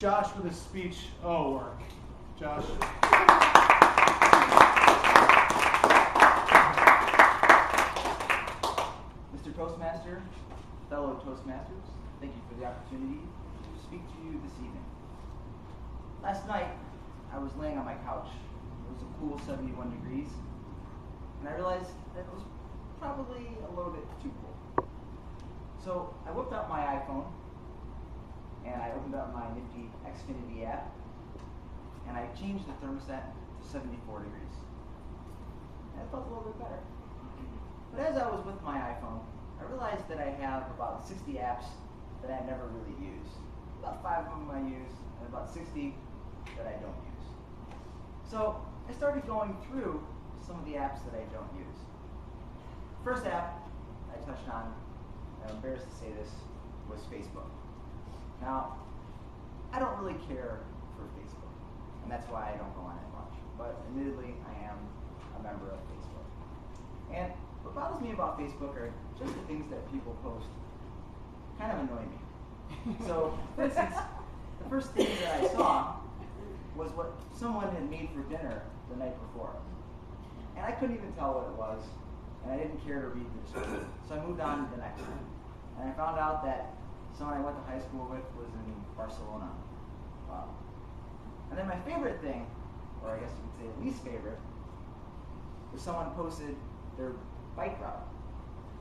Josh with his speech work. Josh. Mr. Toastmaster, fellow Toastmasters, thank you for the opportunity to speak to you this evening. Last night, I was laying on my couch. It was a cool 71 degrees, and I realized that it was probably a little bit too cool. So I whipped out my iPhone, and I opened up my nifty Xfinity app, and I changed the thermostat to 74 degrees. And it felt a little bit better. But as I was with my iPhone, I realized that I have about 60 apps that I never really use. About 5 of them I use, and about 60 that I don't use. So I started going through some of the apps that I don't use. First app I touched on, and I'm embarrassed to say this, was Facebook. Now, I don't really care for Facebook, and that's why I don't go on it much. But admittedly, I am a member of Facebook. And what bothers me about Facebook are just the things that people post kind of annoy me. So, for instance, the first thing that I saw was what someone had made for dinner the night before. And I couldn't even tell what it was, and I didn't care to read the description. So I moved on to the next one. And I found out that someone I went to high school with was in Barcelona. Wow. And then my favorite thing, or I guess you could say least favorite, was someone posted their bike route.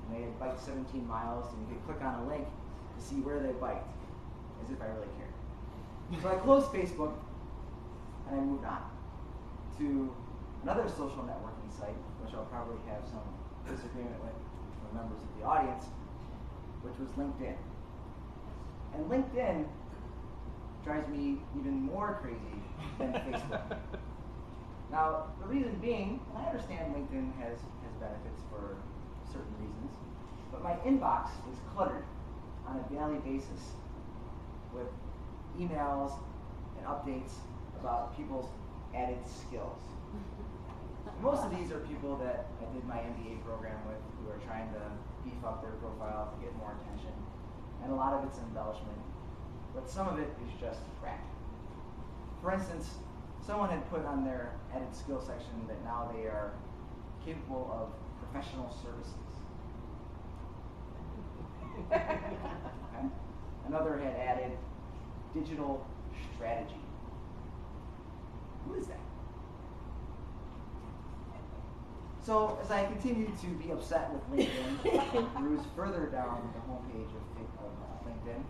And they had biked 17 miles, and you could click on a link to see where they biked, as if I really cared. So I closed Facebook, and I moved on to another social networking site, which I'll probably have some disagreement with from members of the audience, which was LinkedIn. And LinkedIn drives me even more crazy than Facebook. Now, the reason being, and I understand LinkedIn has benefits for certain reasons, but my inbox is cluttered on a daily basis with emails and updates about people's added skills. And most of these are people that I did my MBA program with who are trying to beef up their profile to get more attention. And a lot of it's embellishment, but some of it is just crap. For instance, someone had put on their added skill section that now they are capable of professional services. Okay. Another had added digital strategy. Who is that? So as I continued to be upset with LinkedIn, peruse further down the homepage of LinkedIn,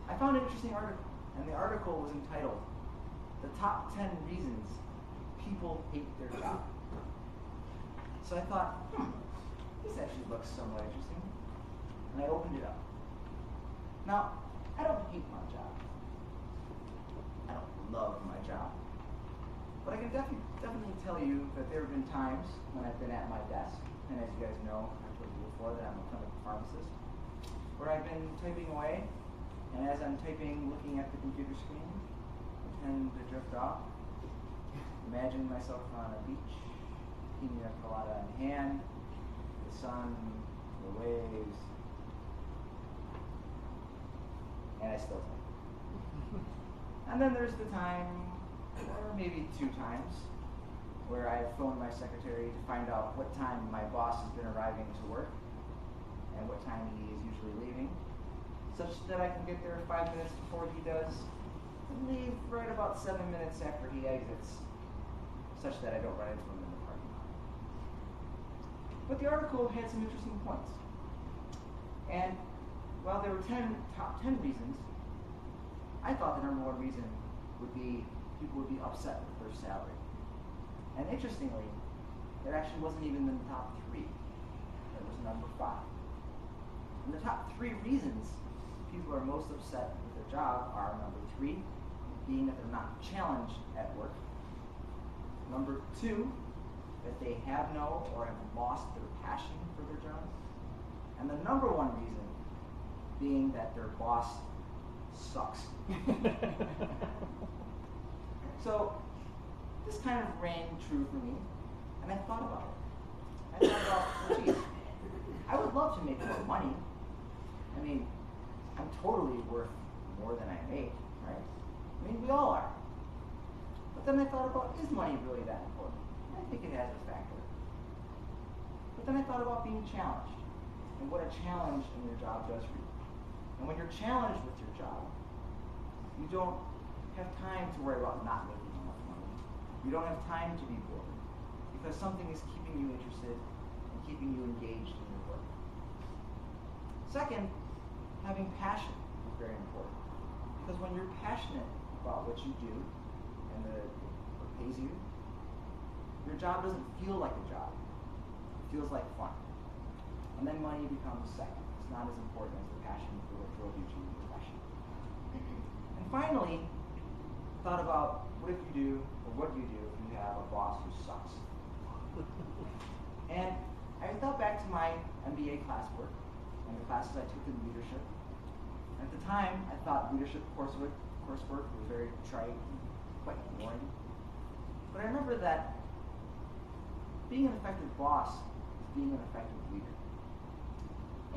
I found an interesting article, and the article was entitled, "The Top 10 Reasons People Hate Their Job." So I thought, this actually looks somewhat interesting, and I opened it up. Now, I don't hate my job. I don't love my job. But I can definitely tell you that there have been times when I've been at my desk, and as you guys know, I've told you before that I'm a clinical pharmacist, where I've been typing away, and as I'm typing, looking at the computer screen, I tend to drift off, imagine myself on a beach, pina colada in hand, the sun, the waves, and I still type. And then there's the time, or maybe 2 times, where I've phoned my secretary to find out what time my boss has been arriving to work and what time he is usually leaving, such that I can get there 5 minutes before he does and leave right about 7 minutes after he exits, such that I don't run into him in the parking lot. But the article had some interesting points. And while there were top 10 reasons, I thought the number 1 reason would be people would be upset with their salary. And interestingly, it actually wasn't even in the top 3. It was number 5. And the top 3 reasons people are most upset with their job are number 3, being that they're not challenged at work. Number 2, that they have no or have lost their passion for their job. And the number 1 reason being that their boss sucks. So this kind of rang true for me, and I thought about it. I thought about, geez, I would love to make more money. I mean, I'm totally worth more than I make, right? And we all are. But then I thought about, is money really that important? I think it has its factor. But then I thought about being challenged and what a challenge in your job does for you. And when you're challenged with your job, you don't have time to worry about not making enough money. You don't have time to be bored because something is keeping you interested and keeping you engaged in your work. Second, having passion is very important because when you're passionate about what you do and what pays you, your job doesn't feel like a job. It feels like fun. And then money becomes second. It's not as important as the passion for what drove you to your profession. And finally, thought about what if you do, or what do you do if you have a boss who sucks? And I thought back to my MBA classwork and the classes I took in leadership. At the time, I thought leadership coursework was very trite and quite boring. But I remember that being an effective boss is being an effective leader.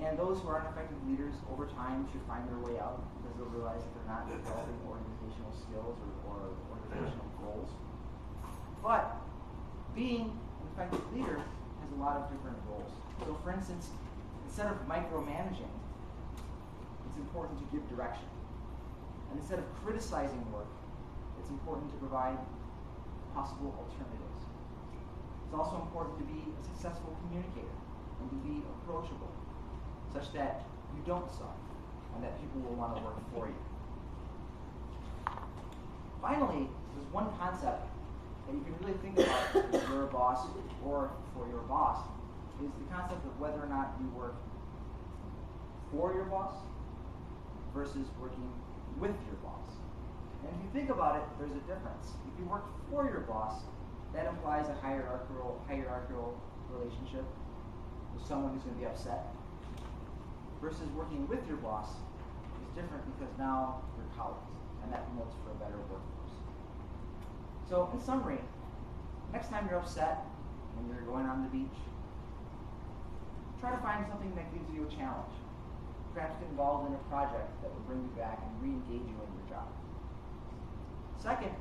And those who aren't effective leaders over time should find their way out because they'll realize that they're not developing organizational skills or organizational goals. But being an effective leader has a lot of different roles. So for instance, instead of micromanaging, it's important to give direction. And instead of criticizing work, it's important to provide possible alternatives. It's also important to be a successful communicator and to be approachable, such that you don't suck and that people will want to work for you. Finally, there's one concept that you can really think about if you're a boss or for your boss, is the concept of whether or not you work for your boss versus working with your boss. And if you think about it, there's a difference. If you work for your boss, that implies a hierarchical relationship with someone who's going to be upset. Versus working with your boss is different because now you're colleagues, and that promotes for a better workforce. So in summary, next time you're upset and you're going on the beach, try to find something that gives you a challenge. Perhaps get involved in a project that will bring you back and re-engage you in your job. Second,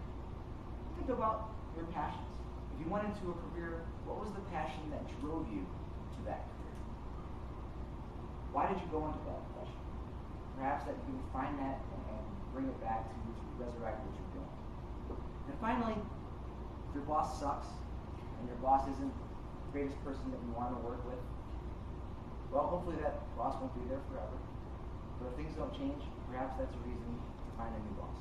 think about your passions. If you went into a career, what was the passion that drove you to that career? Why did you go into that profession? Perhaps that you can find that and bring it back to resurrect what you're doing. And finally, if your boss sucks and your boss isn't the greatest person that you want to work with, well, hopefully that boss won't be there forever. But if things don't change, perhaps that's a reason to find a new boss.